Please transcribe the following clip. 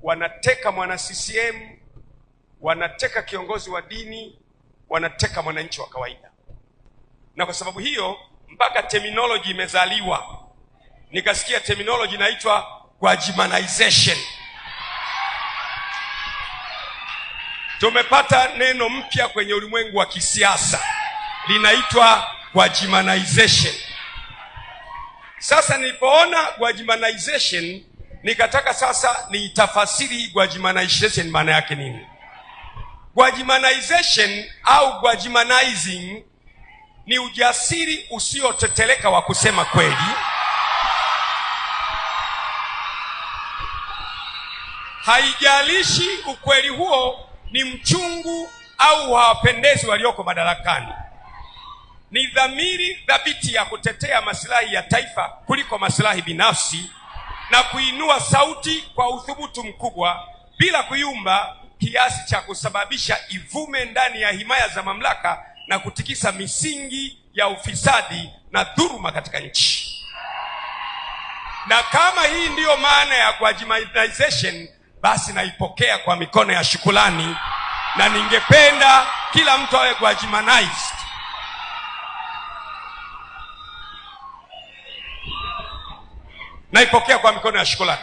wanateka mwana CCM, wanateka kiongozi wa dini, wanateka mwananchi wa kawaida. Na kwa sababu hiyo mpaka terminology imezaliwa. Nikasikia terminology inaitwa Gwajimanization. Tumepata neno mpya kwenye ulimwengu wa kisiasa, linaitwa Gwajimanization. Sasa nilipoona Gwajimanization, nikataka sasa niitafasiri Gwajimanization maana yake nini. Gwajimanization au Gwajimanizing ni ujasiri usioteteleka wa kusema kweli, haijalishi ukweli huo ni mchungu au hawapendezi walioko madarakani. Ni dhamiri thabiti ya kutetea maslahi ya taifa kuliko maslahi binafsi, na kuinua sauti kwa uthubutu mkubwa bila kuyumba kiasi cha kusababisha ivume ndani ya himaya za mamlaka na kutikisa misingi ya ufisadi na dhuluma katika nchi. Na kama hii ndiyo maana ya Gwajimanization, basi naipokea kwa mikono ya shukrani, na ningependa kila mtu awe Gwajimanized. Naipokea kwa mikono ya shukrani.